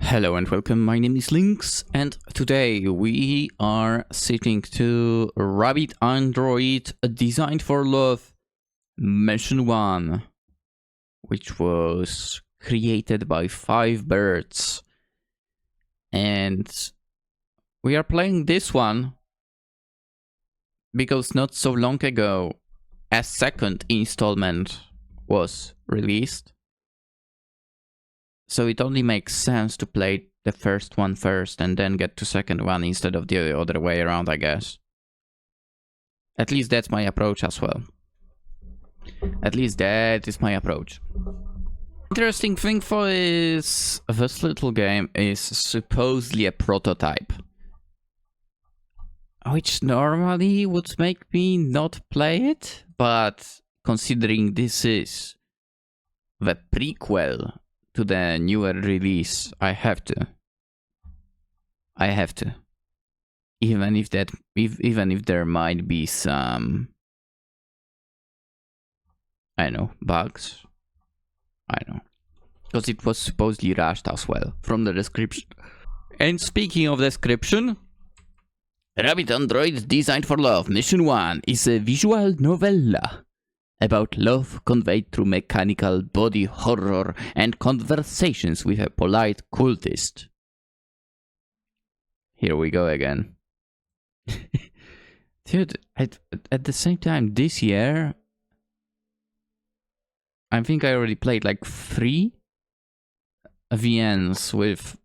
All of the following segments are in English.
Hello and welcome, my name is Lynx, and today we are sitting to Rabbit Android Designed for Love Mission 1, which was created by 5 birds. And we are playing this one because not so long ago a second installment was released. So it only makes sense to play the first one first and then get to second one instead of the other way around, I guess. At least that's my approach as well. At least that is my approach. Interesting thing for this little game is supposedly a prototype, which normally would make me not play it, but considering this is the prequel to the newer release, I have to. Even if there might be some, I don't know, bugs. I don't know. Because it was supposedly rushed as well from the description. And speaking of description, Rabbit Android Designed for Love Mission 1 is a visual novella about love conveyed through mechanical body horror and conversations with a polite cultist. Here we go again. Dude, at the same time, this year, I think I already played like 3 VNs with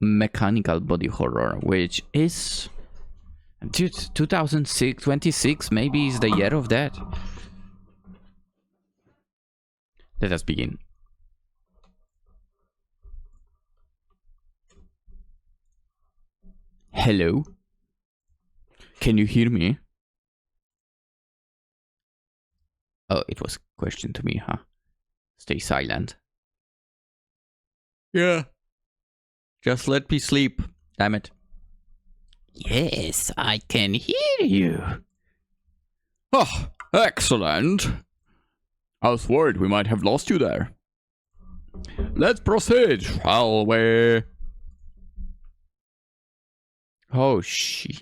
mechanical body horror, which is... Dude, 26 maybe is the year of that. Let us begin. Hello? Can you hear me? Oh, it was a question to me, huh? Stay silent. Yeah. Just let me sleep, damn it. Yes, I can hear you. Oh, excellent. I was worried we might have lost you there. Let's proceed, shall we? Oh, shit.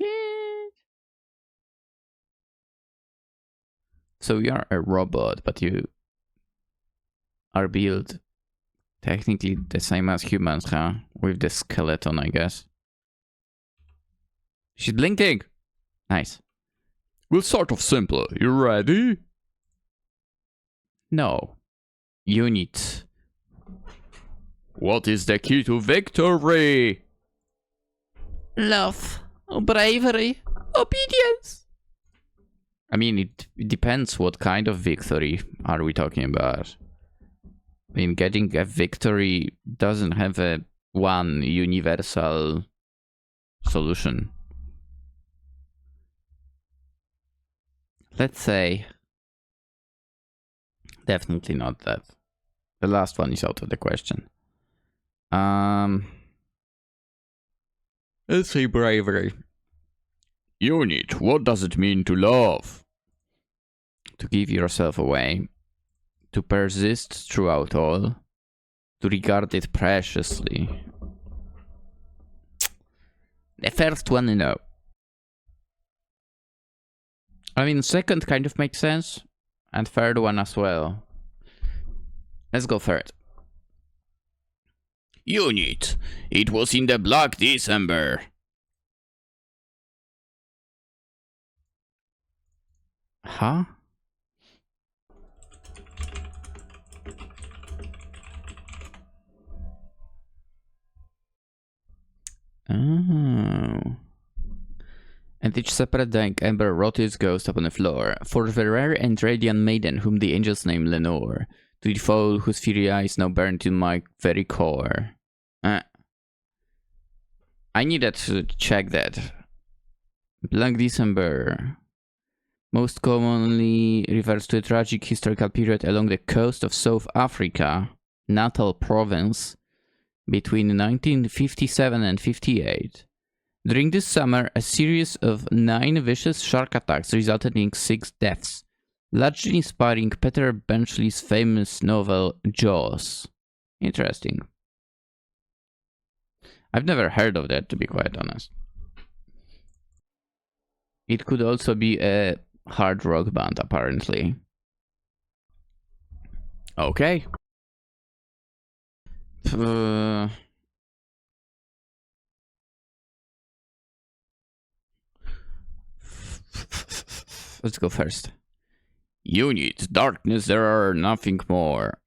So you are a robot, but you are built technically the same as humans, huh? With the skeleton, I guess. She's blinking. Nice. We'll start off simple. You ready? No. Unit. What is the key to victory? Love. Bravery. Obedience. I mean, it depends what kind of victory are we talking about. I mean, getting a victory doesn't have a one universal solution. Let's say... Definitely not that. The last one is out of the question. Let's say bravery. Unit, what does it mean to love? To give yourself away. To persist throughout all. To regard it preciously. The first one, no. I mean, second kind of makes sense. And third one as well. Let's go third. Unit, it was in the Black December. Huh? Oh. And each separate dank ember wrought its ghost upon the floor. For the rare and radiant maiden whom the angels named Lenore, to the foe whose fiery eyes now burned to my very core. I needed to check that. Black December. Most commonly refers to a tragic historical period along the coast of South Africa, Natal province, between 1957 and 58. During this summer, a series of 9 vicious shark attacks resulted in 6 deaths, largely inspiring Peter Benchley's famous novel Jaws. Interesting. I've never heard of that, to be quite honest. It could also be a hard rock band, apparently. Okay. Let's go first. Unit, darkness, there are nothing more.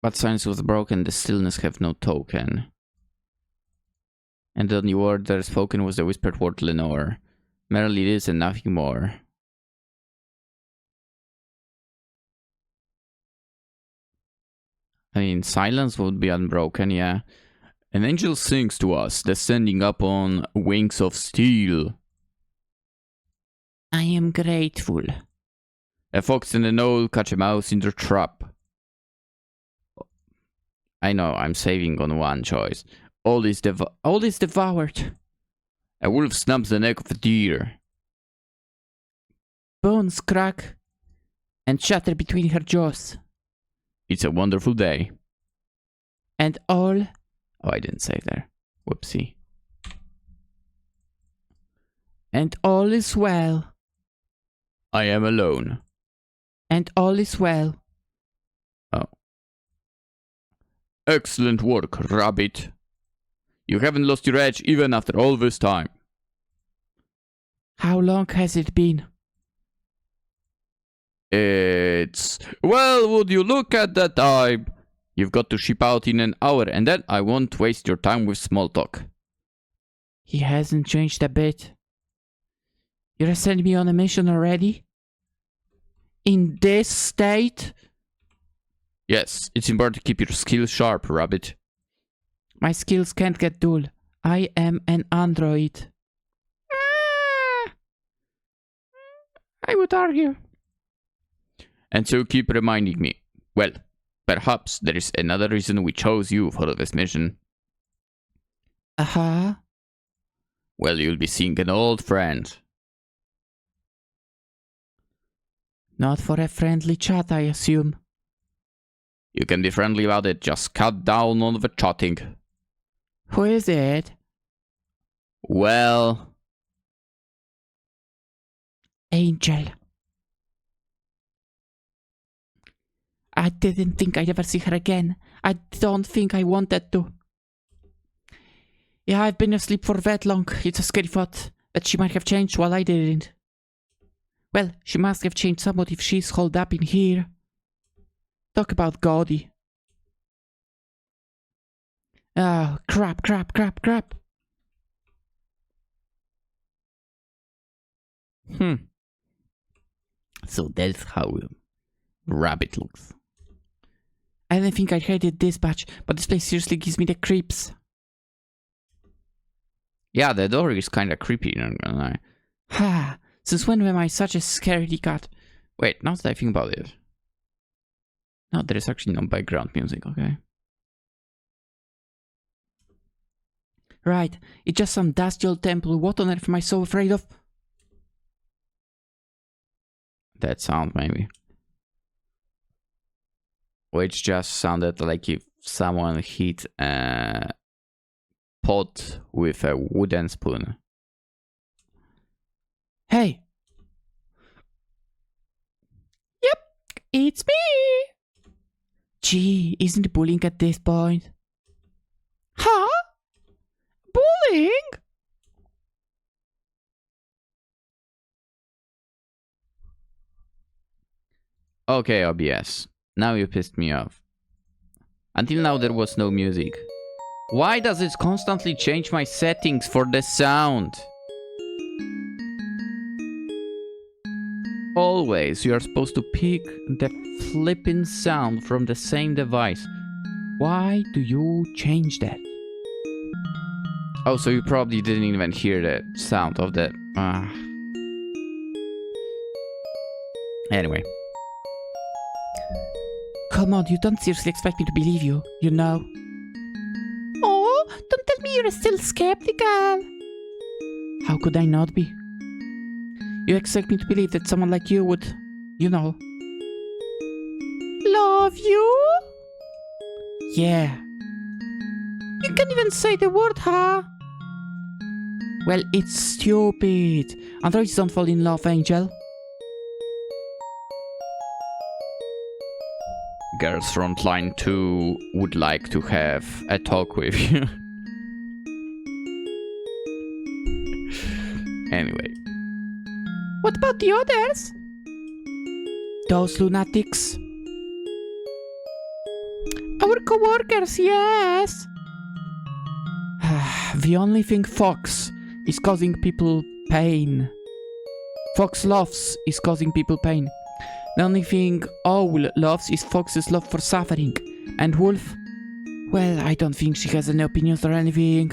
But science was broken, the stillness have no token. And the only word that is spoken was the whispered word Lenore. Merely this and nothing more. I mean, silence would be unbroken, yeah. An angel sings to us, descending upon wings of steel. I am grateful. A fox and an owl catch a mouse in their trap. I know, I'm saving on one choice. All is devoured. A wolf snaps the neck of a deer. Bones crack and shatter between her jaws. It's a wonderful day. And all... Oh, I didn't say there. Whoopsie. And all is well. I am alone. And all is well. Oh. Excellent work, rabbit. You haven't lost your edge even after all this time. How long has it been? It's... Well, would you look at that time? You've got to ship out in an hour, and then I won't waste your time with small talk. He hasn't changed a bit. You're sending me on a mission already? In this state? Yes, it's important to keep your skills sharp, rabbit. My skills can't get dull. I am an android. I would argue. And so keep reminding me. Well, perhaps there is another reason we chose you for this mission. Uh-huh. Well, you'll be seeing an old friend. Not for a friendly chat, I assume. You can be friendly about it, just cut down on the chatting. Who is it? Well... Angel. I didn't think I'd ever see her again. I don't think I wanted to. Yeah, I've been asleep for that long. It's a scary thought that she might have changed while I didn't. Well, she must have changed somewhat if she's holed up in here. Talk about gaudy. Oh, crap. So that's how rabbit looks. I didn't think I'd heard it this much, but this place seriously gives me the creeps. Yeah, the door is kinda creepy, not gonna lie. Ha! Since when am I such a scaredy cat? Wait, now that I think about it. No, there is actually no background music, okay? Right, it's just some dusty old temple. What on earth am I so afraid of? That sound, maybe. Which just sounded like if someone hit a pot with a wooden spoon. Hey! Yep, it's me! Gee, isn't bullying at this point? Huh? Bullying? Okay, OBS. Now you pissed me off. Until now there was no music. Why does it constantly change my settings for the sound? Always, you are supposed to pick the flipping sound from the same device. Why do you change that? Oh, so you probably didn't even hear the sound of the... Anyway. Come on, you don't seriously expect me to believe you, you know. Oh, don't tell me you're still skeptical. How could I not be? You expect me to believe that someone like you would, you know... Love you? Yeah. You can't even say the word, huh? Well, it's stupid. Androids don't fall in love, Angel. Girls from line 2 would like to have a talk with you. Anyway. What about the others? Those lunatics. Our co-workers, yes. The only thing Fox is causing people pain. Fox loves is causing people pain. The only thing Owl loves is Fox's love for suffering. And Wolf? Well, I don't think she has any opinions or anything.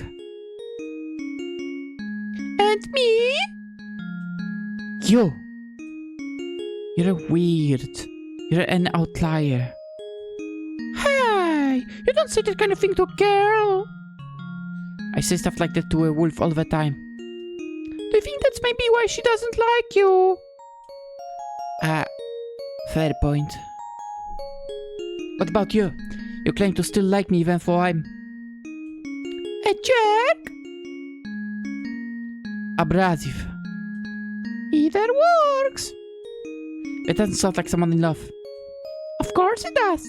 And me? You. You're weird. You're an outlier. Hey, you don't say that kind of thing to a girl. I say stuff like that to a wolf all the time. Do you think that's maybe why she doesn't like you? Fair point. What about you? You claim to still like me even though I'm a jerk? Abrasive. Either works. It doesn't sound like someone in love. Of course it does.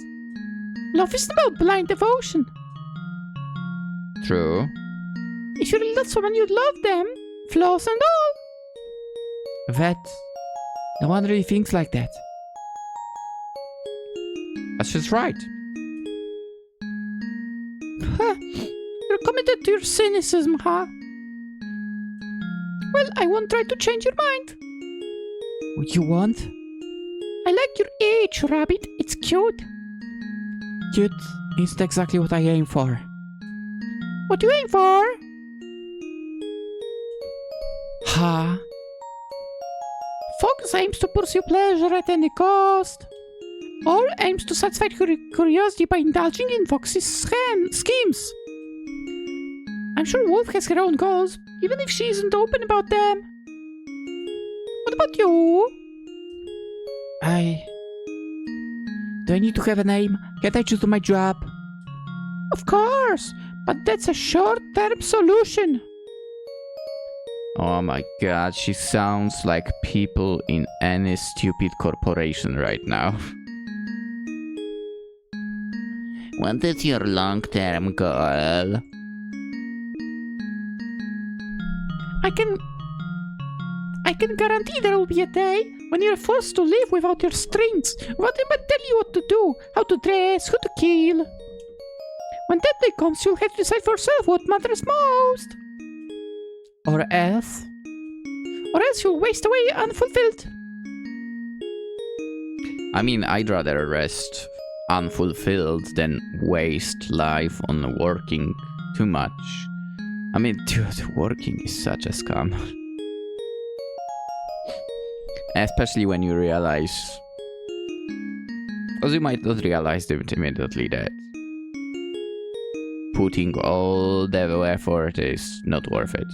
Love isn't about blind devotion. True. If you really love someone, you'd love them, flaws and all. That... no one really thinks like that. That's just right. Huh. You're committed to your cynicism, huh? Well, I won't try to change your mind. What you want? I like your age, Rabbit. It's cute. Cute isn't exactly what I aim for. What do you aim for? Huh? Fox aims to pursue pleasure at any cost. Owl aims to satisfy curiosity by indulging in Fox's schemes. I'm sure Wolf has her own goals, even if she isn't open about them. What about you? Do I need to have a name? Can't I choose my job? Of course, but that's a short-term solution. Oh my god, she sounds like people in any stupid corporation right now. What is your long-term goal? I can guarantee there will be a day when you're forced to live without your strings, without anyone tell you what to do, how to dress, who to kill. When that day comes, you'll have to decide for yourself what matters most. Or else you'll waste away unfulfilled. I mean, I'd rather rest unfulfilled than waste life on working too much. I mean, dude, working is such a scam. Especially when you realize... because you might not realize it immediately that putting all the effort is not worth it.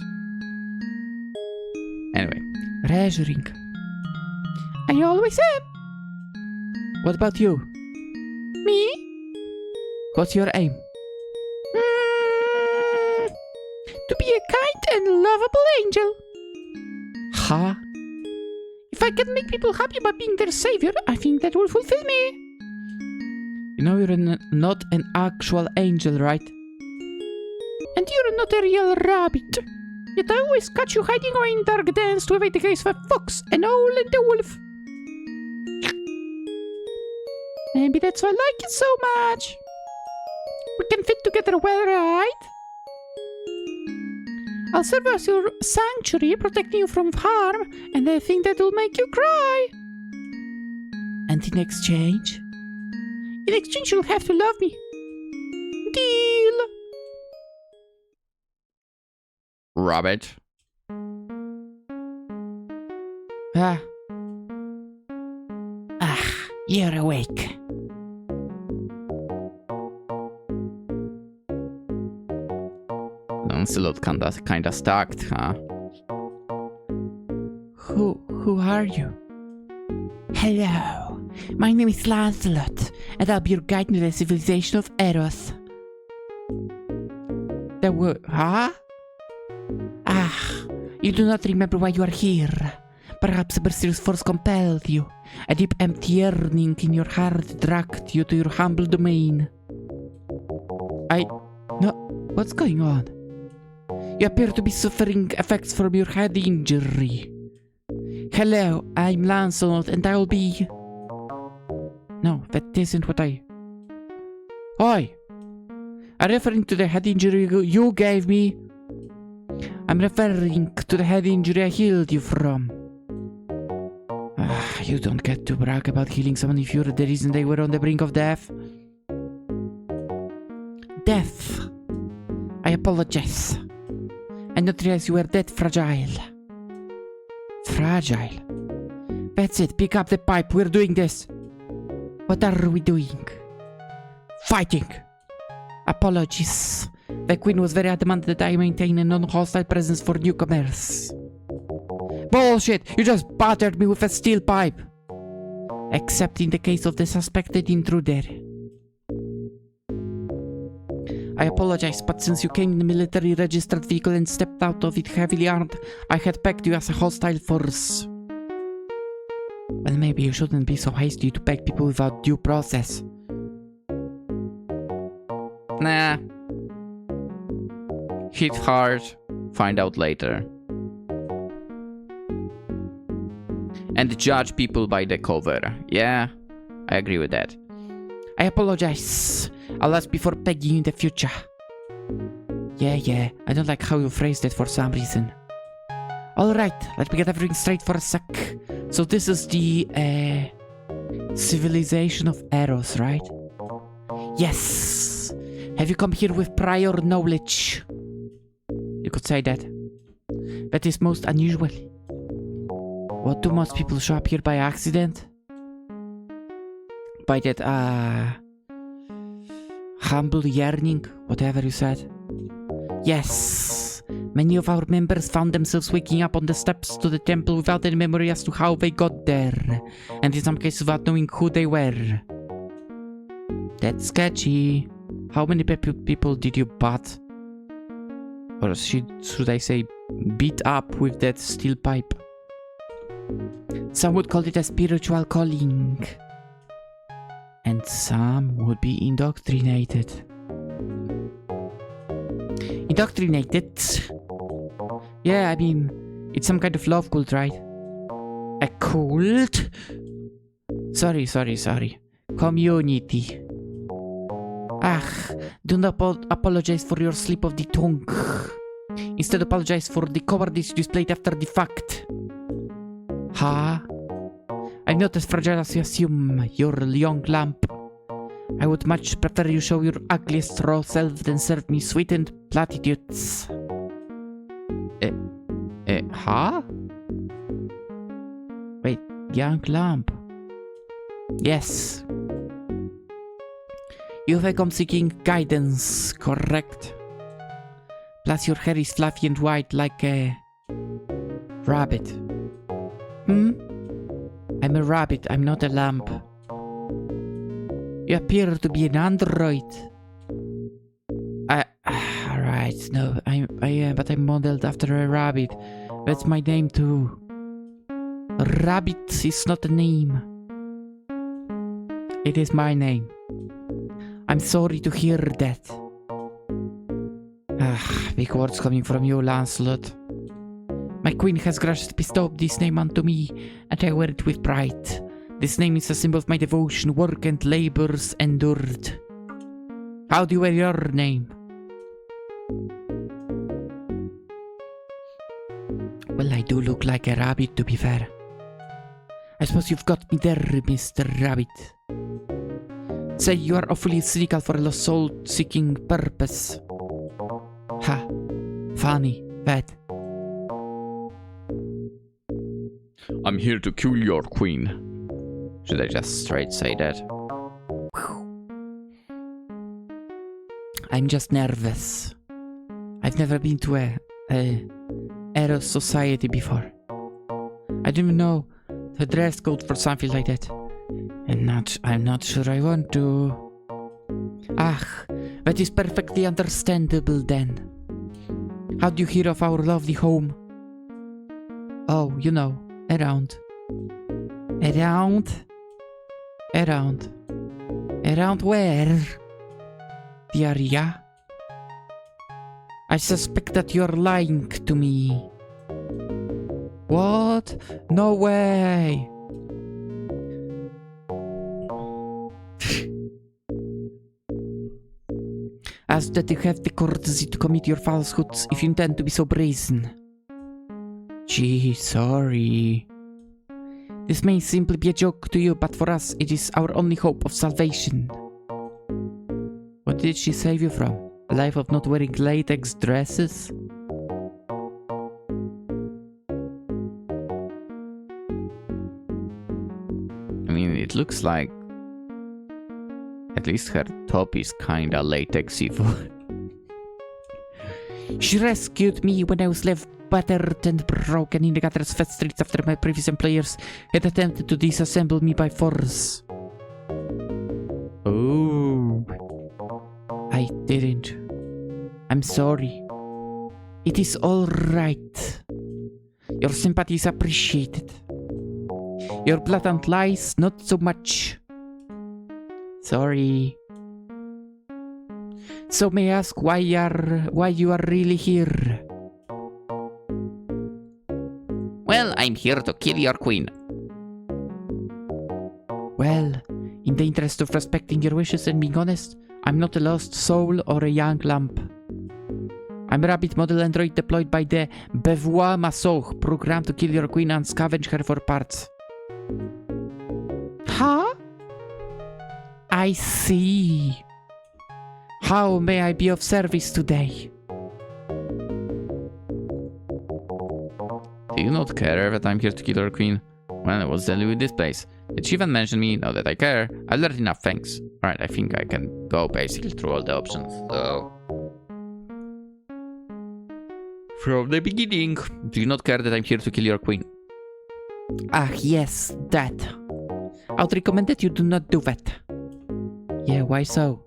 Anyway, treasuring. I always am. What about you? Me? What's your aim? To be a kind and lovable angel. Huh? If I can make people happy by being their savior, I think that will fulfill me. You know you're not an actual angel, right? And you're not a real rabbit. Yet I always catch you hiding away in dark dens to evade the gaze of a fox, an owl, and a wolf. Maybe that's why I like you so much. We can fit together well, right? I'll serve as your sanctuary, protecting you from harm, and I think that will make you cry. And in exchange? In exchange, you'll have to love me. Deal. Rabbit. You're awake. Lancelot kinda stacked, huh? Who are you? Hello, my name is Lancelot, and I'll be your guide to the civilization of Eros. the word? Huh? Ah, you do not remember why you are here. Perhaps a mysterious force compelled you. A deep empty yearning in your heart dragged you to your humble domain. No, what's going on? You appear to be suffering effects from your head injury. Hello, I'm Lancelot and I'll be... No, that isn't what I... Oi! I'm referring to the head injury you gave me. I'm referring to the head injury I healed you from. You don't get to brag about healing someone if you're the reason they were on the brink of death. Death. I apologize. I didn't realize you were that fragile. Fragile? That's it, pick up the pipe, we're doing this. What are we doing? Fighting. Apologies. The Queen was very adamant that I maintain a non-hostile presence for newcomers. Bullshit! You just battered me with a steel pipe! Except in the case of the suspected intruder. I apologize, but since you came in a military registered vehicle and stepped out of it heavily armed, I had pegged you as a hostile force. Well, maybe you shouldn't be so hasty to peg people without due process. Nah. Hit hard, find out later. And judge people by the cover. Yeah, I agree with that. I apologize. I'll ask before pegging you in the future. Yeah, I don't like how you phrased it for some reason. Alright, let me get everything straight for a sec. So this is the, civilization of Eros, right? Yes! Have you come here with prior knowledge? You could say that. That is most unusual. What, do most people show up here by accident? By that, humble yearning, whatever you said. Yes, many of our members found themselves waking up on the steps to the temple without any memory as to how they got there, and in some cases without knowing who they were. That's sketchy. How many people did you butt? Or should I say beat up with that steel pipe? Some would call it a spiritual calling. And some would be indoctrinated. Indoctrinated? Yeah, I mean, it's some kind of love cult, right? A cult? Sorry. Community. Do not apologize for your slip of the tongue. Instead, apologize for the cowardice displayed after the fact. Huh? I'm not as fragile as you assume, your young lamp. I would much prefer you show your ugliest raw self than serve me sweetened platitudes. Huh? Wait, young lamp. Yes. You have come seeking guidance, correct? Plus your hair is fluffy and white like a... rabbit. I'm a rabbit, I'm not a lamp. You appear to be an android. Alright, no, but I'm modeled after a rabbit. That's my name too. Rabbit is not a name. It is my name. I'm sorry to hear that. Big words coming from you, Lancelot. My queen has graciously bestowed this name unto me, and I wear it with pride. This name is a symbol of my devotion, work, and labors endured. How do you wear your name? Well, I do look like a rabbit, to be fair. I suppose you've got me there, Mr. Rabbit. Say you are awfully cynical for a lost soul-seeking purpose. Ha. Funny. Bad. I'm here to kill your queen. Should I just straight say that? I'm just nervous. I've never been to a Eros society before. I don't even know the dress code for something like that. I'm not sure I want to. That is perfectly understandable then. How'd you hear of our lovely home? Oh, you know, around. Around? Around. Around where? The area? I suspect that you're lying to me. What? No way! Ask that you have the courtesy to commit your falsehoods if you intend to be so brazen. Gee, sorry. This may simply be a joke to you, but for us, it is our only hope of salvation. What did she save you from? A life of not wearing latex dresses? I mean, it looks like at least her top is kinda latexy. She rescued me when I was left battered and broken in the gutter's fat streets after my previous employers had attempted to disassemble me by force. Oh. I didn't. I'm sorry. It is all right. Your sympathy is appreciated. Your blatant lies, not so much. Sorry. So may I ask why you are really here? Well, I'm here to kill your queen. Well, in the interest of respecting your wishes and being honest, I'm not a lost soul or a young lamp. I'm a rabbit model android deployed by the Bevois Massoch, programmed to kill your queen and scavenge her for parts. Huh? I see. How may I be of service today? Do you not care that I'm here to kill your queen? Well, what's the deal with this place? Did she even mention me? Now that I care, I learned enough, thanks. Alright, I think I can go basically through all the options, so... From the beginning, do you not care that I'm here to kill your queen? Ah, yes, that. I would recommend that you do not do that. Yeah, why so?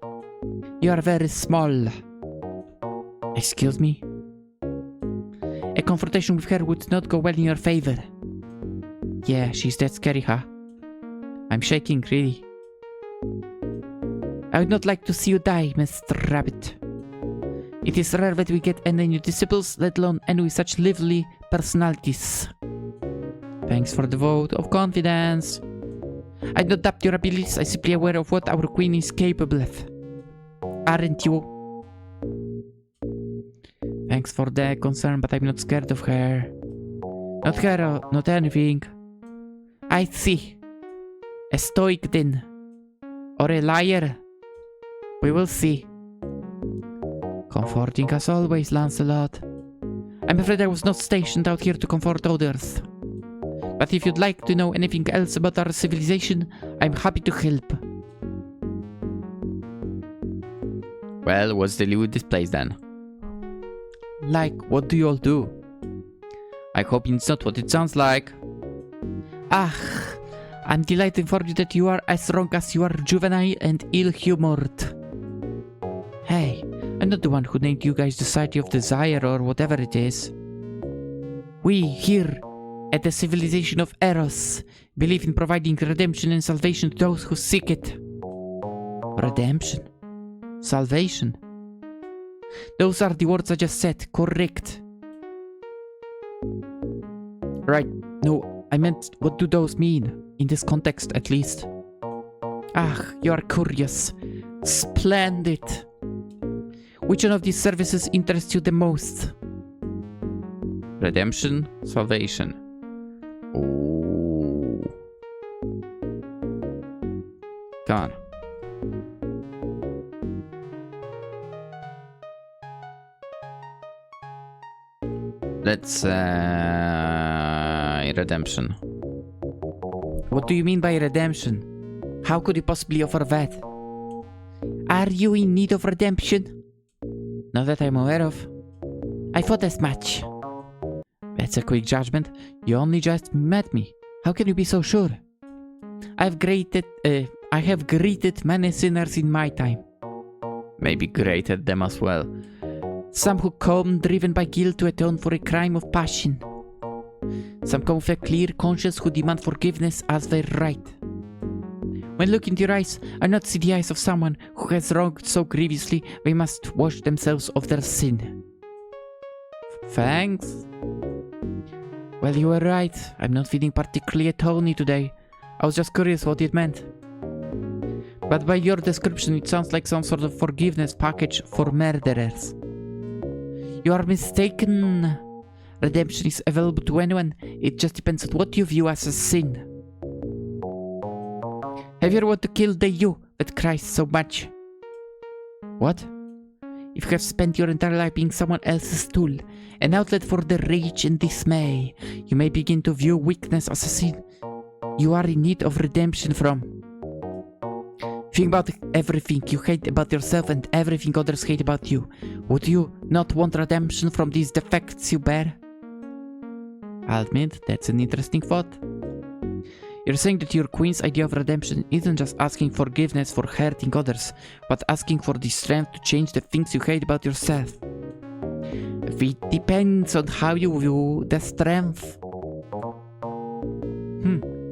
You are very small. Excuse me? A confrontation with her would not go well in your favor. Yeah, she's that scary, huh? I'm shaking, really. I would not like to see you die, Mr. Rabbit. It is rare that we get any new disciples, let alone any with such lively personalities. Thanks for the vote of confidence. I don't doubt your abilities, I'm simply aware of what our queen is capable of. Aren't you? Thanks for the concern, but I'm not scared of her. Not her or not anything. I see. A stoic then. Or a liar. We will see. Comforting as always, Lancelot. I'm afraid I was not stationed out here to comfort others. But if you'd like to know anything else about our civilization, I'm happy to help. Well, what's the deal with this place then? Like, what do you all do? I hope it's not what it sounds like. Ah, I'm delighted to inform you that you are as wrong as you are juvenile and ill-humored. Hey, I'm not the one who named you guys the Society of Desire or whatever it is. We, here, at the civilization of Eros, believe in providing redemption and salvation to those who seek it. Redemption? Salvation? Those are the words I just said, correct. Right, no, I meant what do those mean? In this context, at least. Ah, you are curious. Splendid. Which one of these services interests you the most? Redemption, salvation. Ooh. Come on. Let's redemption. What do you mean by redemption? How could you possibly offer that? Are you in need of redemption? Not that I'm aware of. I thought as much. That's a quick judgment. You only just met me. How can you be so sure? I have greeted many sinners in my time. Maybe greeted them as well. Some who come driven by guilt to atone for a crime of passion. Some come with a clear conscience who demand forgiveness as their right. When looking into your eyes, I not see the eyes of someone who has wronged so grievously they must wash themselves of their sin. Thanks. Well, you were right. I'm not feeling particularly atony today. I was just curious what it meant. But by your description, it sounds like some sort of forgiveness package for murderers. You are mistaken. Redemption is available to anyone. It just depends on what you view as a sin. Have you ever wanted to kill the you that cries so much? What? If you have spent your entire life being someone else's tool, an outlet for the rage and dismay, you may begin to view weakness as a sin you are in need of redemption from. Think about everything you hate about yourself and everything others hate about you. Would you not want redemption from these defects you bear? I'll admit, that's an interesting thought. You're saying that your queen's idea of redemption isn't just asking forgiveness for hurting others, but asking for the strength to change the things you hate about yourself. It depends on how you view the strength.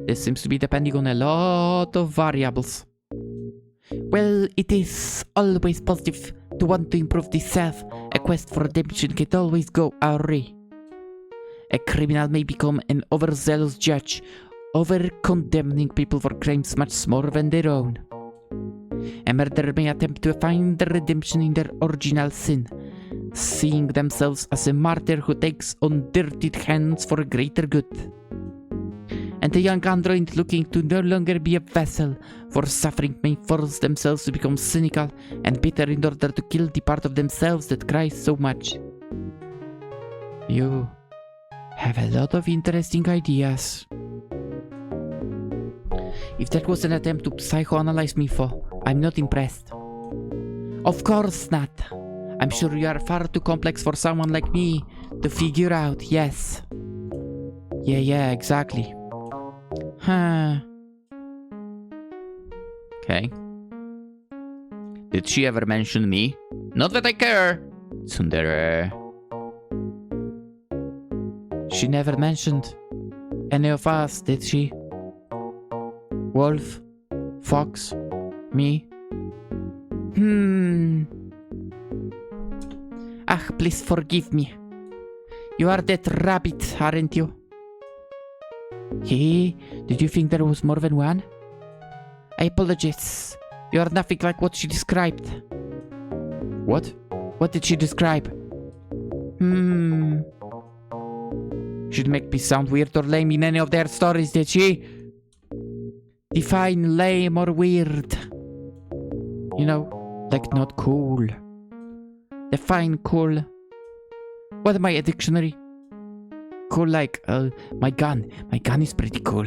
This seems to be depending on a lot of variables. Well, it is always positive to want to improve the self. A quest for redemption can always go awry. A criminal may become an overzealous judge, over-condemning people for crimes much smaller than their own. A murderer may attempt to find the redemption in their original sin, seeing themselves as a martyr who takes on dirtied hands for a greater good. And a young android looking to no longer be a vessel for suffering may force themselves to become cynical and bitter in order to kill the part of themselves that cries so much. You have a lot of interesting ideas. If that was an attempt to psychoanalyze me, I'm not impressed. Of course not. I'm sure you are far too complex for someone like me to figure out, yes. Yeah, exactly. Huh. Okay. Did she ever mention me? Not that I care. Tsundere. She never mentioned any of us, did she? Wolf? Fox? Me? Please forgive me. You are that rabbit, aren't you? Hey, did you think there was more than one? I apologize. You are nothing like what she described. What? What did she describe? She'd make me sound weird or lame in any of their stories, did she? Define lame or weird. You know, like not cool. Define cool. What am I, a dictionary? Cool like, my gun. My gun is pretty cool.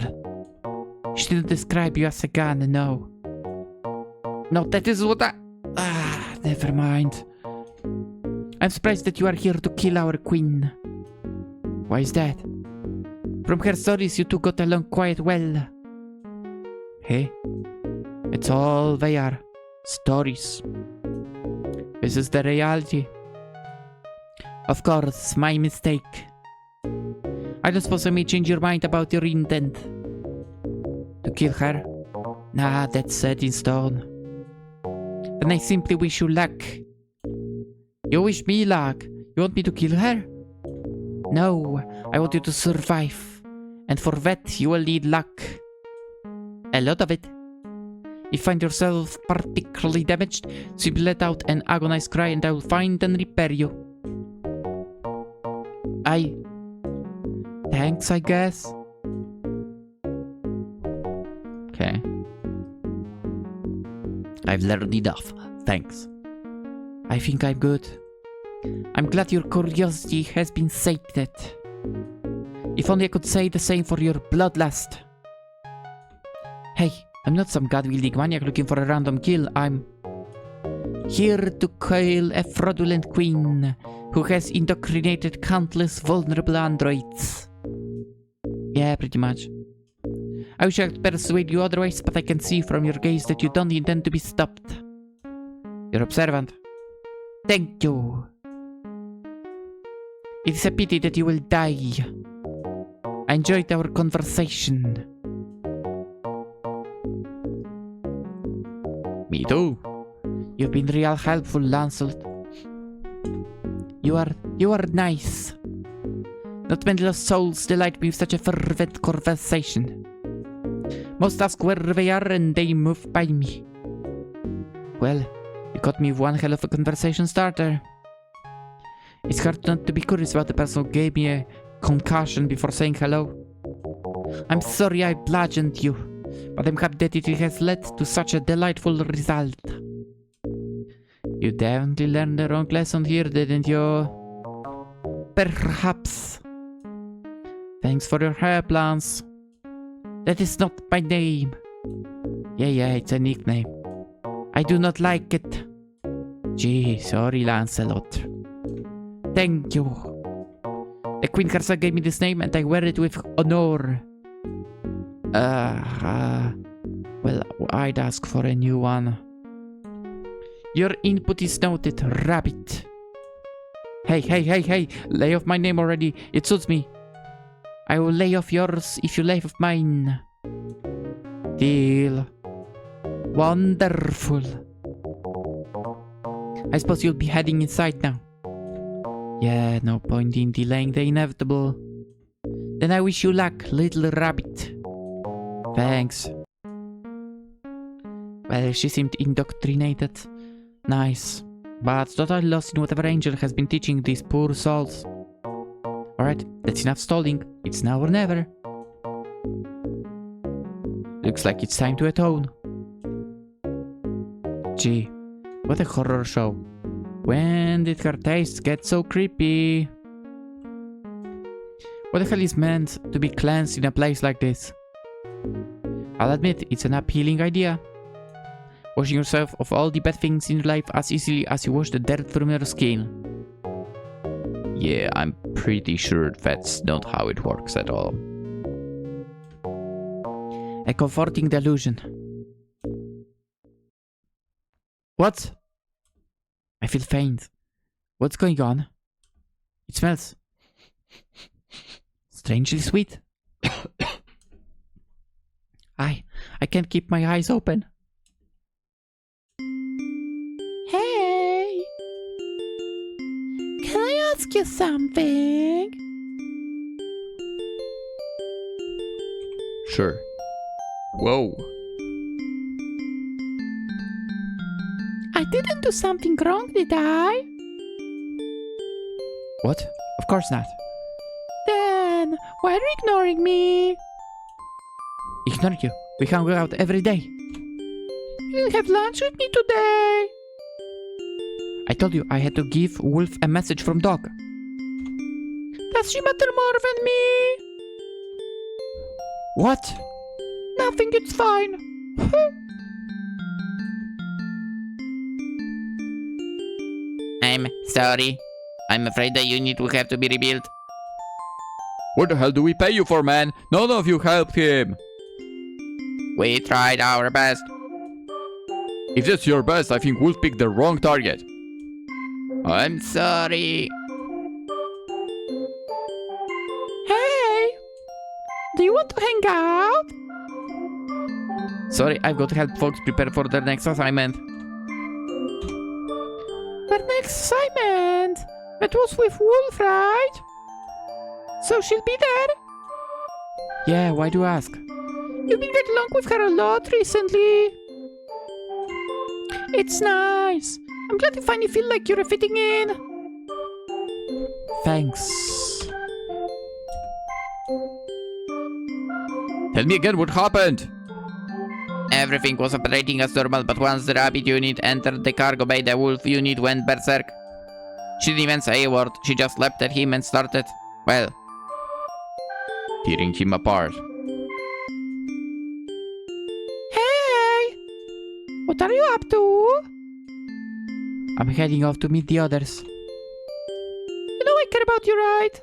She didn't describe you as a gun, no. No, that is what I... never mind. I'm surprised that you are here to kill our queen. Why is that? From her stories, you two got along quite well. Hey? It's all they are. Stories. This is the reality. Of course, my mistake. I don't suppose I may change your mind about your intent. To kill her? Nah, that's set in stone. Then I simply wish you luck. You wish me luck? You want me to kill her? No, I want you to survive. And for that, you will need luck. A lot of it. If you find yourself particularly damaged, simply let out an agonized cry and I will find and repair you. Thanks, I guess. Okay. I've learned enough. Thanks. I think I'm good. I'm glad your curiosity has been sated. If only I could say the same for your bloodlust. Hey, I'm not some god-wielding maniac looking for a random kill. I'm here to kill a fraudulent queen who has indoctrinated countless vulnerable androids. Yeah, pretty much. I wish I could persuade you otherwise, but I can see from your gaze that you don't intend to be stopped. You're observant. Thank you. It is a pity that you will die. I enjoyed our conversation. Me too. You've been real helpful, Lancelot. You are nice. Not many lost souls delight me with such a fervent conversation. Most ask where they are and they move by me. Well, you got me one hell of a conversation starter. It's hard not to be curious about the person who gave me a concussion before saying hello. I'm sorry I bludgeoned you, but I'm happy that it has led to such a delightful result. You definitely learned the wrong lesson here, didn't you? Perhaps. Thanks for your help, Lance. That is not my name. Yeah, it's a nickname. I do not like it. Gee, sorry, Lancelot. Thank you. The Queen Karsa gave me this name and I wear it with honor. Well, I'd ask for a new one. Your input is noted, Rabbit. Hey, lay off my name already. It suits me. I will lay off yours if you lay off mine. Deal. Wonderful. I suppose you'll be heading inside now. Yeah, no point in delaying the inevitable. Then I wish you luck, little rabbit. Thanks. Well, she seemed indoctrinated. Nice. But totally lost in whatever angel has been teaching these poor souls. Alright, that's enough stalling. It's now or never. Looks like it's time to atone. Gee, what a horror show. When did her taste get so creepy? What the hell is meant to be cleansed in a place like this? I'll admit, it's an appealing idea. Washing yourself of all the bad things in your life as easily as you wash the dirt from your skin. Yeah, I'm pretty sure that's not how it works at all. A comforting delusion. What? I feel faint. What's going on? It smells strangely sweet. I can't keep my eyes open. Hey! Can I ask you something? Sure. Whoa. I didn't do something wrong, did I? What? Of course not. Then, why are you ignoring me? Ignore you? We hang out every day. You have lunch with me today. I told you I had to give Wolf a message from Dog. Does she matter more than me? What? Nothing, it's fine. I'm sorry. I'm afraid the unit will have to be rebuilt. What the hell do we pay you for, man? None of you helped him. We tried our best. If that's your best, I think Wolf picked the wrong target. I'm sorry. Hey! Do you want to hang out? Sorry, I've got to help folks prepare for their next assignment. Their next assignment? That was with Wolf, right? So she'll be there? Yeah, why do you ask? You've been getting along with her a lot recently. It's nice. I'm glad you finally feel like you're fitting in. Thanks. Tell me again what happened. Everything was operating as normal, but once the rabbit unit entered the cargo bay, the wolf unit went berserk. She didn't even say a word. She just leapt at him and started, well, tearing him apart. Hey! What are you up to? I'm heading off to meet the others. You know I care about you, right?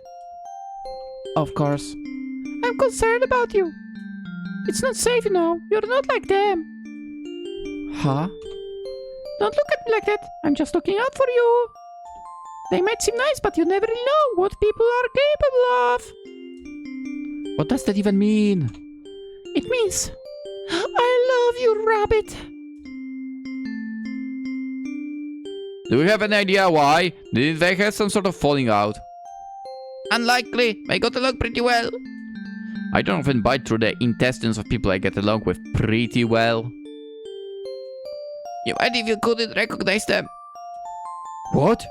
Of course. I'm concerned about you. It's not safe, you know. You're not like them. Huh? Don't look at me like that. I'm just looking out for you. They might seem nice, but you never know what people are capable of. What does that even mean? It means, I love you, rabbit. Do you have an idea why? Did they have some sort of falling out? Unlikely. I got along pretty well. I don't often bite through the intestines of people I get along with pretty well. You might if you couldn't recognize them. What?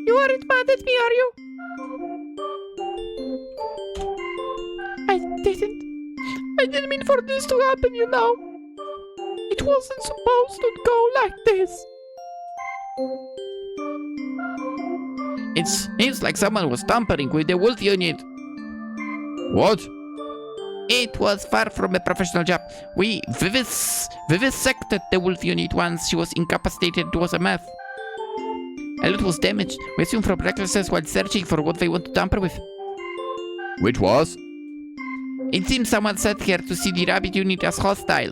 You aren't mad at me, are you? I didn't mean for this to happen, you know. It wasn't supposed to go like this. It seems like someone was tampering with the wolf unit. What? It was far from a professional job. We vivisected the wolf unit once she was incapacitated. It was a mess. A lot was damaged. We assume from recklessness while searching for what they want to tamper with. Which was? It seems someone sat here to see the rabbit unit as hostile.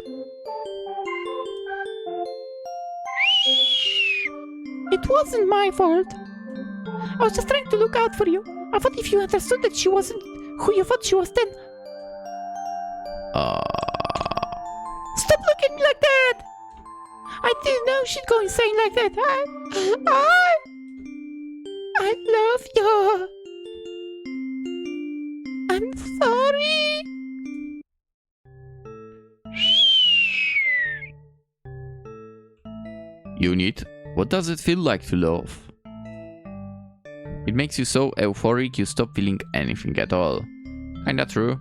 It wasn't my fault. I was just trying to look out for you. I thought if you understood that she wasn't who you thought she was, then... Stop looking at me like that! I didn't know she'd go insane like that. I love you. I'm sorry. Unit, what does it feel like to love? It makes you so euphoric you stop feeling anything at all. Kinda true.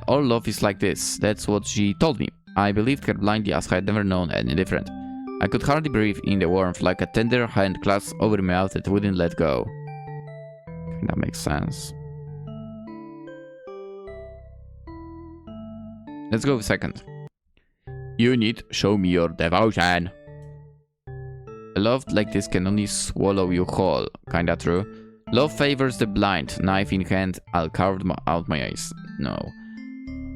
All love is like this. That's what she told me. I believed her blindly as I had never known any different. I could hardly breathe in the warmth, like a tender hand clasped over my mouth that wouldn't let go. That makes sense. Let's go with second. Unit, show me your devotion. A love like this can only swallow you whole. Kinda true. Love favors the blind. Knife in hand, I'll carve out my eyes. No.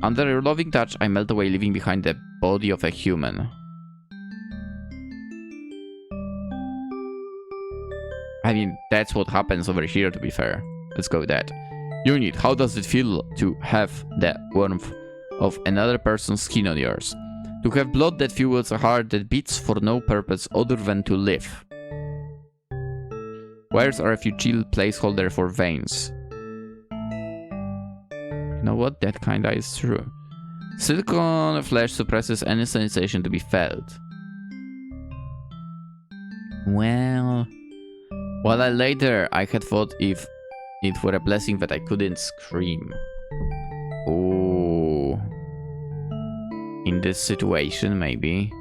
Under your loving touch, I melt away, leaving behind the body of a human. I mean, that's what happens over here, to be fair. Let's go with that. Unit, how does it feel to have the warmth of another person's skin on yours? To have blood that fuels a heart that beats for no purpose other than to live. Wires are a futile placeholder for veins. You know what? That kinda is true. Silicone flesh suppresses any sensation to be felt. Well, while I lay there, I had thought if it were a blessing that I couldn't scream. Oh. In this situation, maybe.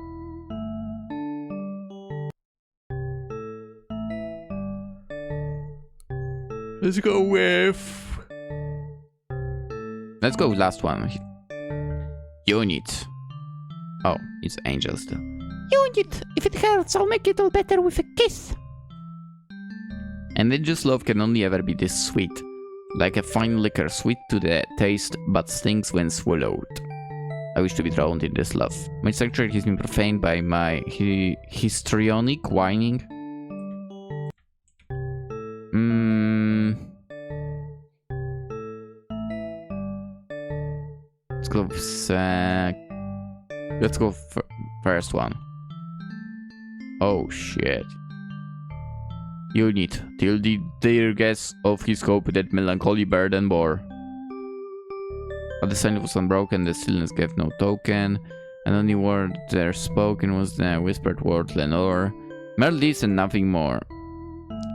Let's go with last one. Unit. Oh, it's Angel still. Unit, if it hurts, I'll make it all better with a kiss. And Angel's love can only ever be this sweet. Like a fine liquor, sweet to the taste, but stings when swallowed. I wish to be drowned in this love. My sanctuary has been profaned by my histrionic whining. Let's go first one. Oh shit. Unit, till the dear guess of his hope that melancholy burden bore. But the sign was unbroken, the stillness gave no token, and only word there spoken was the whispered word Lenore. Merely this and nothing more.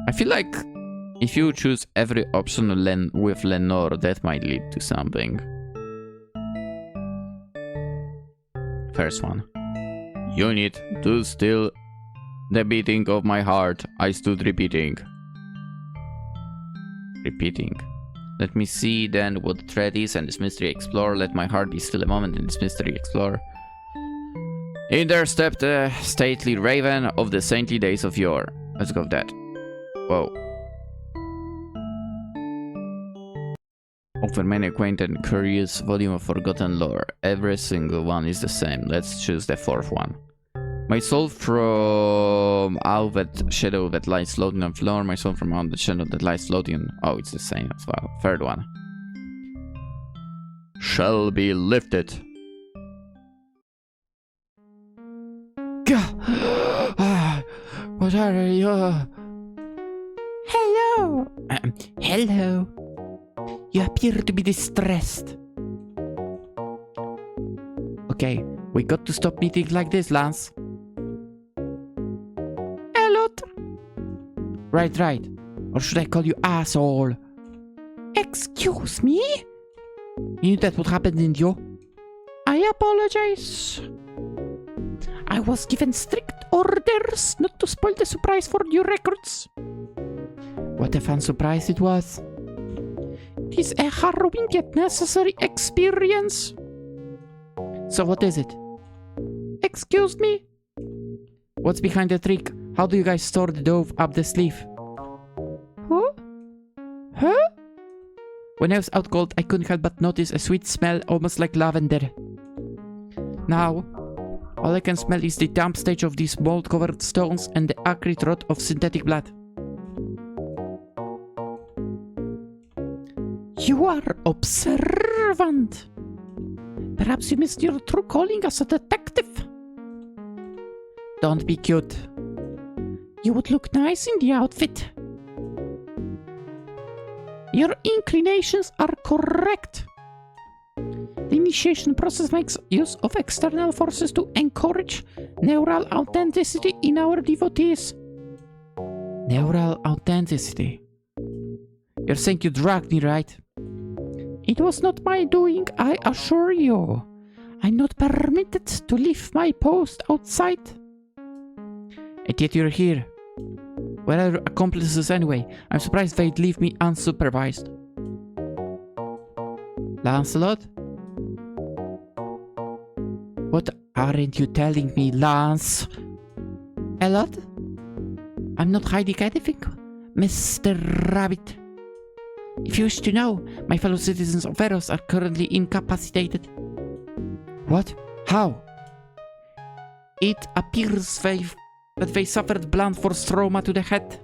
I feel like if you choose every option with Lenore, that might lead to something. First one. Unit, do still the beating of my heart. I stood repeating. Let me see then what the thread is and this mystery explore. Let my heart be still a moment in this mystery explore. In there stepped the stately raven of the saintly days of yore. Let's go with that. Whoa. Over many quaint and curious volume of forgotten lore. Every single one is the same. Let's choose the fourth one. My soul from out that shadow that lies floating on floor. My soul from out the shadow that lies floating on... Oh, it's the same as well. Third one. Shall be lifted. What are you? Hello. Hello. You appear to be distressed. Okay, we got to stop meeting like this, Lance. Elot. Right. Or should I call you asshole? Excuse me? You knew that would happen, didn't you? I apologize. I was given strict orders not to spoil the surprise for your records. What a fun surprise it was. It is a harrowing yet necessary experience. So what is it? Excuse me? What's behind the trick? How do you guys store the dough up the sleeve? Huh? When I was out cold, I couldn't help but notice a sweet smell almost like lavender. Now, all I can smell is the damp stage of these mold-covered stones and the acrid rot of synthetic blood. You are observant. Perhaps you missed your true calling as a detective. Don't be cute. You would look nice in the outfit. Your inclinations are correct. The initiation process makes use of external forces to encourage neural authenticity in our devotees. Neural authenticity. You're saying you dragged me, right? It was not my doing, I assure you. I'm not permitted to leave my post outside. And yet you're here. Where are your accomplices anyway? I'm surprised they'd leave me unsupervised. Lancelot? What aren't you telling me, Lance? Elot? I'm not hiding anything, Mr. Rabbit. If you wish to know, my fellow citizens of Eros are currently incapacitated. What? How? It appears that they suffered blunt force trauma to the head.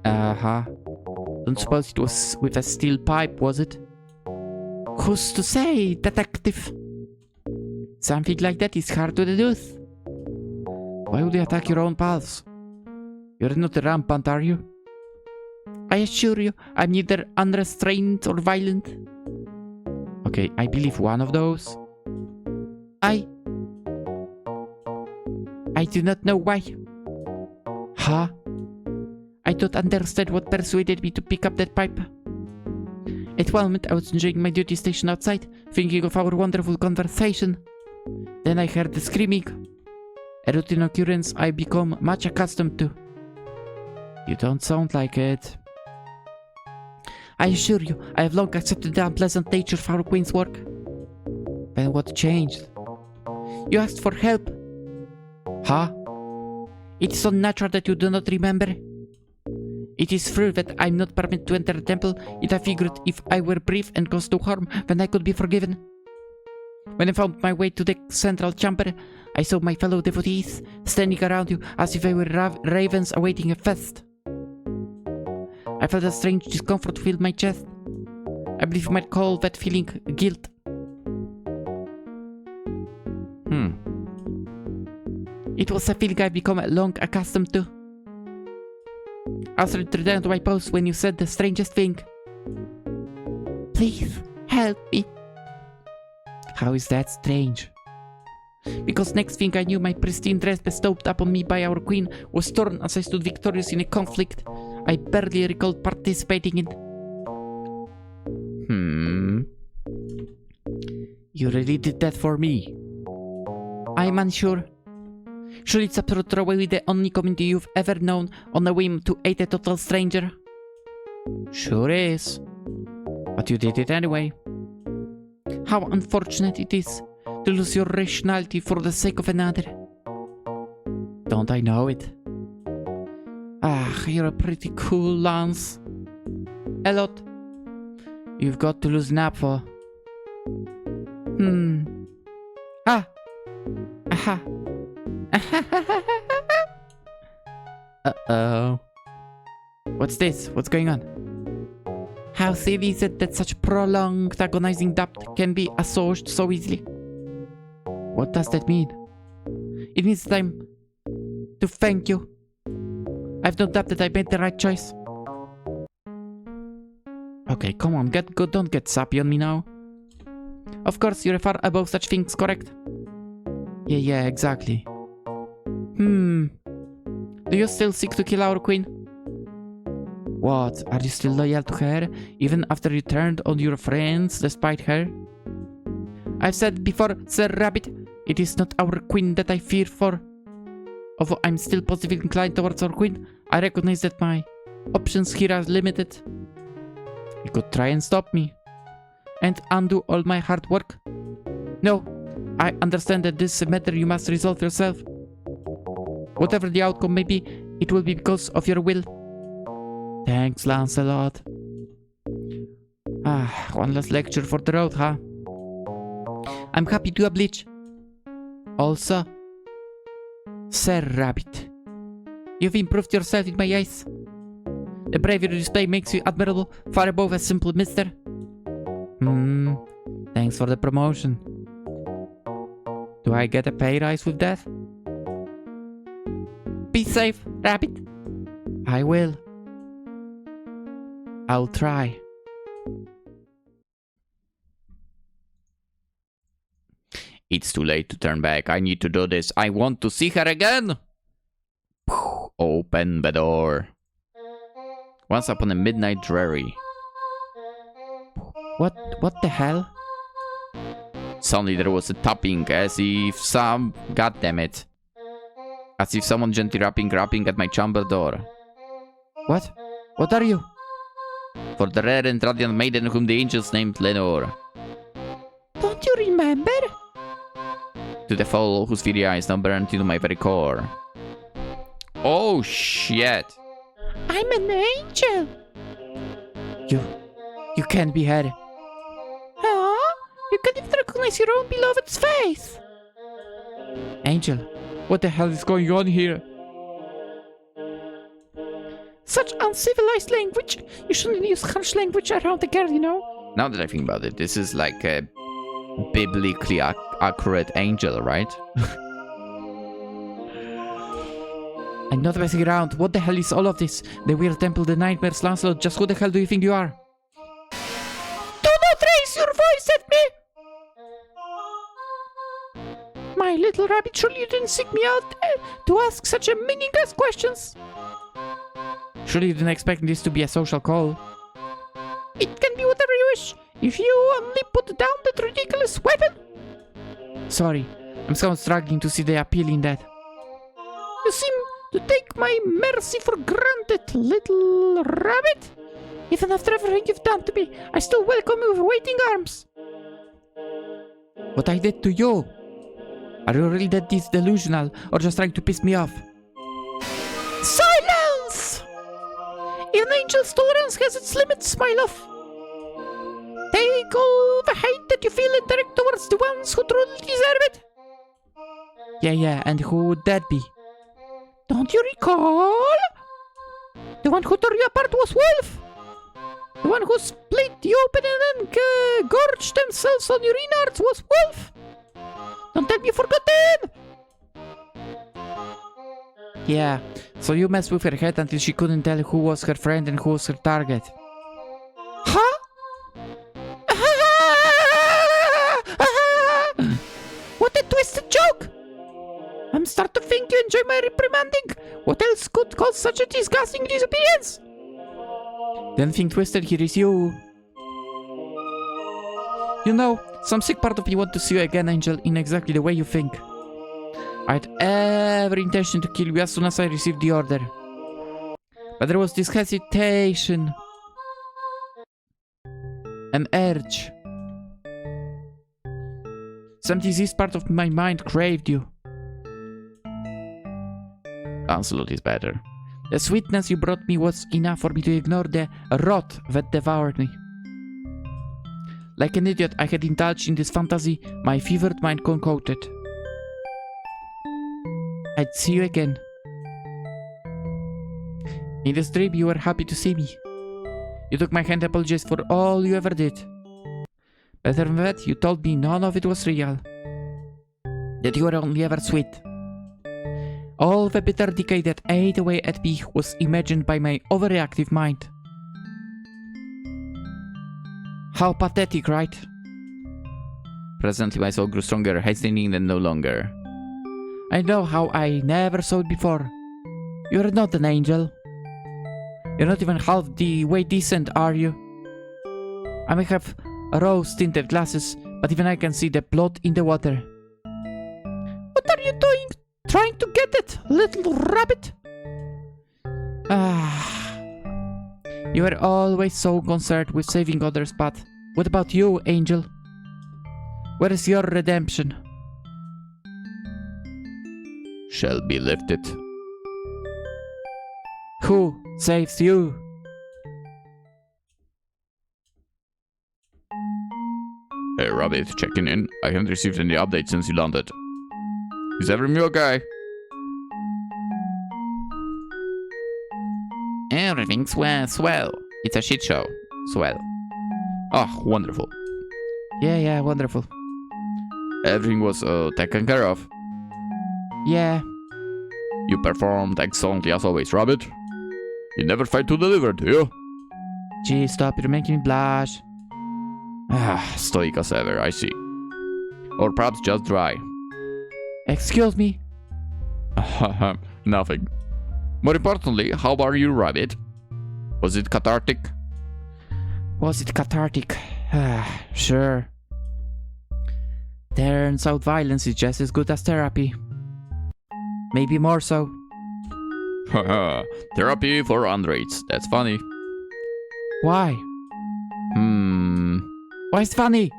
Don't suppose it was with a steel pipe, was it? Who's to say, detective? Something like that is hard to deduce. Why would you attack your own pals? You're not rampant, are you? I assure you, I'm neither unrestrained or violent. Okay, I believe one of those. I do not know why. Huh? I don't understand what persuaded me to pick up that pipe. At one moment, I was enjoying my duty station outside, thinking of our wonderful conversation. Then I heard the screaming. A routine occurrence I've become much accustomed to. You don't sound like it. I assure you, I have long accepted the unpleasant nature of our queen's work. Then what changed? You asked for help. Huh? It is unnatural that you do not remember. It is true that I'm not permitted to enter the temple, yet I figured if I were brief and caused no harm, then I could be forgiven. When I found my way to the central chamber, I saw my fellow devotees standing around you as if they were ravens awaiting a feast. I felt a strange discomfort fill my chest. I believe you might call that feeling guilt. It was a feeling I've become long accustomed to. I was returned to my post when you said the strangest thing. Please, help me. How is that strange? Because next thing I knew, my pristine dress bestowed upon me by our queen was torn as I stood victorious in a conflict I barely recalled participating in. You really did that for me? I'm unsure. Surely it's absurd to throw away the only community you've ever known on a whim to aid a total stranger. Sure is. But you did it anyway. How unfortunate it is to lose your rationality for the sake of another. Don't I know it? You're a pretty cool, Lance. Elot, you've got to loosen up for... Aha! Uh-oh. What's this? What's going on? How silly is it that such prolonged agonizing doubt can be assuaged so easily? What does that mean? It means that I'm to thank you. I've no doubt that I made the right choice. Okay, come on, don't get sappy on me now. Of course, you're far above such things, correct? Yeah, exactly. Do you still seek to kill our queen? What? Are you still loyal to her, even after you turned on your friends despite her? I've said before, Sir Rabbit, it is not our queen that I fear for. Although I'm still positively inclined towards our queen, I recognize that my options here are limited. You could try and stop me, and undo all my hard work. No, I understand that this is a matter you must resolve yourself. Whatever the outcome may be, it will be because of your will. Thanks, Lancelot. One last lecture for the road, huh? I'm happy to oblige. Also, Sir Rabbit, you've improved yourself in my eyes. The bravery you display makes you admirable, far above a simple mister. Thanks for the promotion. Do I get a pay rise with that? Be safe, Rabbit. I will. I'll try. It's too late to turn back. I need to do this. I want to see her again. Open the door. Once upon a midnight dreary. What the hell? Suddenly there was a tapping, as if goddammit. As if someone gently rapping at my chamber door. What? What are you? For the rare and radiant maiden whom the angels named Lenore. Don't you remember? To the foul whose very eyes now burned into my very core. Oh shit! I'm an angel! You can't be her. Huh? You can't even recognize your own beloved's face! Angel, what the hell is going on here? Such uncivilized language! You shouldn't use harsh language around the girl, you know? Now that I think about it, this is like a biblically accurate angel, right? I'm not messing around. What the hell is all of this? The weird temple, the nightmares, Lancelot. Just who the hell do you think you are? Do not raise your voice at me! My little rabbit, surely you didn't seek me out to ask such a meaningless questions. Surely you didn't expect this to be a social call. It can be whatever you wish, if you only put down that ridiculous weapon. Sorry, I'm still struggling to see the appeal in that. You seem to take my mercy for granted, little rabbit. Even after everything you've done to me, I still welcome you with waiting arms. What I did to you? Are you really that delusional, or just trying to piss me off? Silence! Even angel's tolerance has its limits, my love. Take all the hate that you feel and direct towards the ones who truly deserve it. Yeah, and who would that be? Don't you recall? The one who tore you apart was Wolf. The one who split you open and then gorged themselves on your innards was Wolf. Don't tell me you've forgotten. Yeah, so you messed with her head until she couldn't tell who was her friend and who was her target. Huh? What a twisted joke! I'm starting to think you enjoy my reprimanding. What else could cause such a disgusting disobedience? Then think twisted, here is you. You know, some sick part of me want to see you again, Angel, in exactly the way you think. I had every intention to kill you as soon as I received the order. But there was this hesitation. An urge. Some diseased part of my mind craved you. Lancelot is better. The sweetness you brought me was enough for me to ignore the rot that devoured me. Like an idiot, I had indulged in this fantasy my fevered mind concocted. I'd see you again. In this dream, you were happy to see me. You took my hand and apologized for all you ever did. Better than that, you told me none of it was real. That you were only ever sweet. All the bitter decay that ate away at me was imagined by my overreactive mind. How pathetic, right? Presently my soul grew stronger, hastening and no longer. I know how I never saw it before. You're not an angel. You're not even half the way decent, are you? I may have rose-tinted glasses, but even I can see the blood in the water. What are you doing? Trying to get it, little rabbit? You were always so concerned with saving others, but what about you, angel? Where is your redemption? Shall be lifted. Who saves you? Hey Rabbit, checking in. I haven't received any updates since you landed. Is everything okay? Everything's swell. It's a shit show. Swell. Oh, wonderful. Yeah, wonderful. Everything was taken care of. Yeah. You performed excellently as always, Rabbit. You never fail to deliver, do you? Gee, stop, you're making me blush. Stoic as ever, I see. Or perhaps just dry. Excuse me? Nothing. More importantly, how are you, Rabbit? Was it cathartic? Was it cathartic? Sure. Turns out violence is just as good as therapy. Maybe more so. Haha, therapy for androids. That's funny. Why? Why is it funny?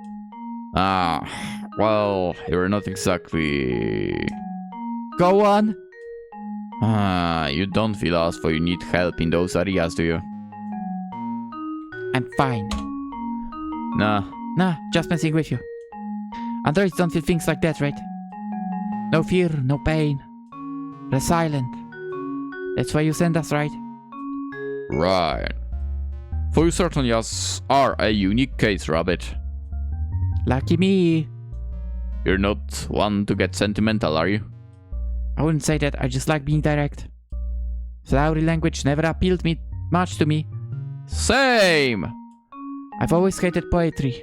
Well, you're not exactly... Go on. You don't feel as though you need help in those areas, do you? I'm fine. Nah, just messing with you. Androids don't feel things like that, right? No fear, no pain. They're silent. That's why you send us, right? Right. For you certainly are a unique case, Rabbit. Lucky me. You're not one to get sentimental, are you? I wouldn't say that, I just like being direct. Flowery language never appealed much to me. Same! I've always hated poetry.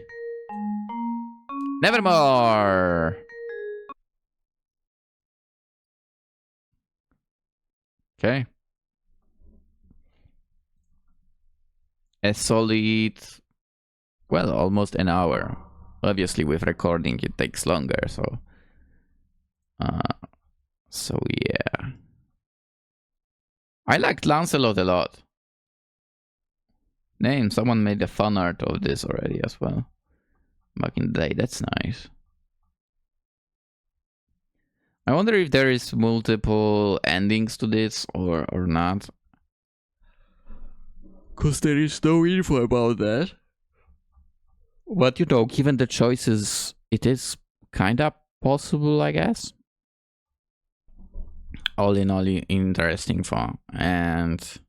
Nevermore! Okay. A solid... well, almost an hour. Obviously, with recording, it takes longer, so... so, yeah. I liked Lancelot a lot. Name, someone made a fan art of this already as well. Back in the day, that's nice. I wonder if there is multiple endings to this or not. Cause there is no info about that. But you know, given the choices, it is kinda possible, I guess. All in all, interesting fun. And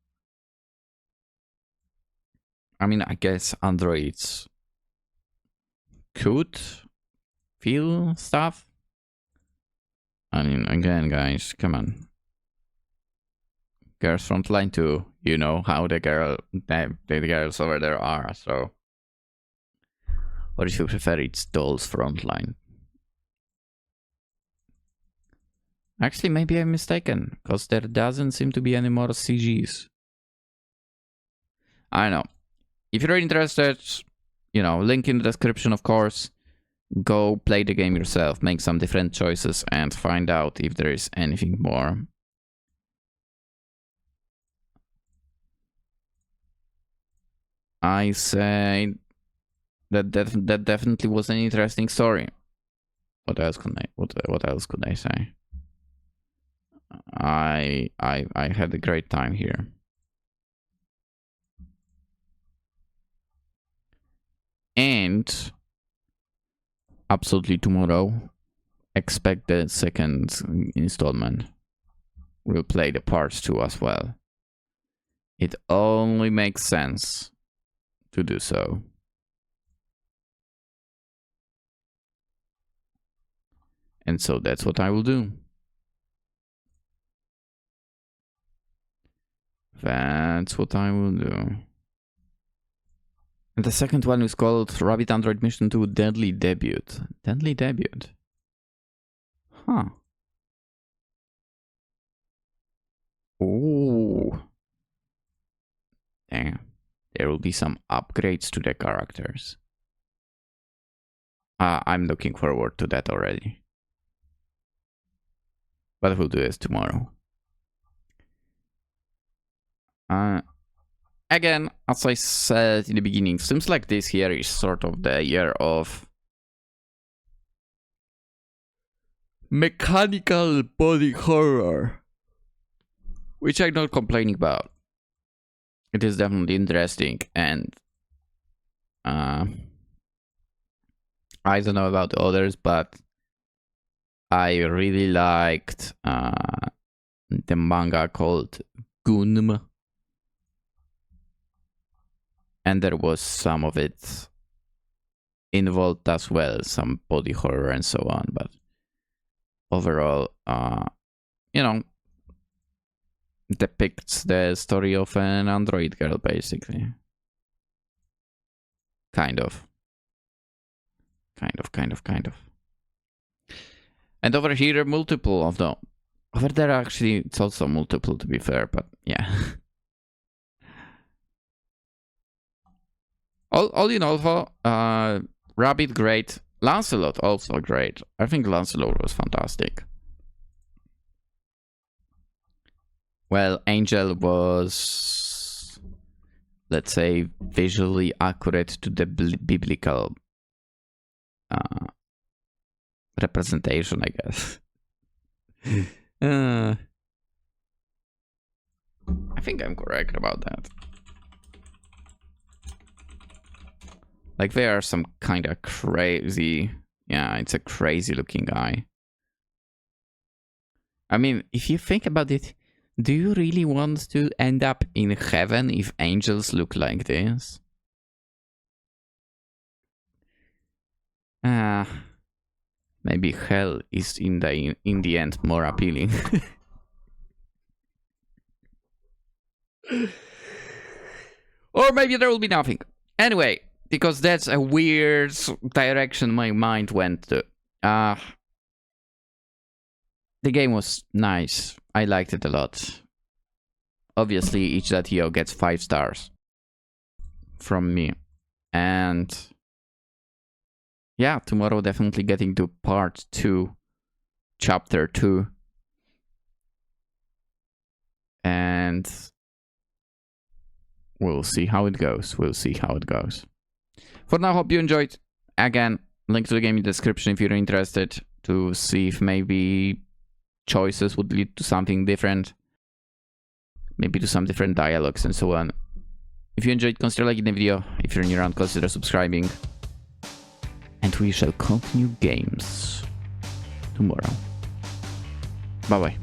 I mean, I guess androids could feel stuff. I mean, again, guys, come on. Girls Frontline 2, you know how the girls over there are, so. Or if you prefer, it's Dolls Frontline. Actually, maybe I'm mistaken, because there doesn't seem to be any more CGs. I know. If you're interested, you know, link in the description, of course. Go play the game yourself, make some different choices, and find out if there is anything more. I say that definitely was an interesting story. What else could I say? I had a great time here. And absolutely tomorrow, expect the second installment. will play the parts too as well. It only makes sense to do so. And so that's what I will do. That's what I will do. And the second one is called Rabbit Android Mission 2 Deadly Debut. Deadly Debut. Huh. Ooh. Damn. There will be some upgrades to the characters. I'm looking forward to that already. But we'll do this tomorrow. Again, as I said in the beginning, seems like this year is sort of the year of mechanical body horror, which I'm not complaining about. It is definitely interesting, and I don't know about others, but I really liked the manga called Gunm. And there was some of it involved as well, some body horror and so on. But overall, you know, depicts the story of an android girl, basically. Kind of. And over here, multiple of them. Over there, actually, it's also multiple, to be fair, but yeah. All in all, though, Rabbit great, Lancelot also great. I think Lancelot was fantastic. Well, Angel was, let's say, visually accurate to the biblical representation, I guess. I think I'm correct about that. Like, they are some kind of crazy... Yeah, it's a crazy looking guy. I mean, if you think about it, do you really want to end up in heaven if angels look like this? Maybe hell is in the end more appealing. Or maybe there will be nothing. Anyway, because that's a weird direction my mind went to. The game was nice. I liked it a lot. Obviously, each.io gets 5 stars from me. And yeah, tomorrow definitely getting to part 2, chapter 2. And we'll see how it goes. For now, hope you enjoyed. Again, link to the game in the description if you're interested to see if maybe choices would lead to something different. Maybe to some different dialogues and so on. If you enjoyed, consider liking the video. If you're new around, consider subscribing. And we shall continue games tomorrow. Bye-bye.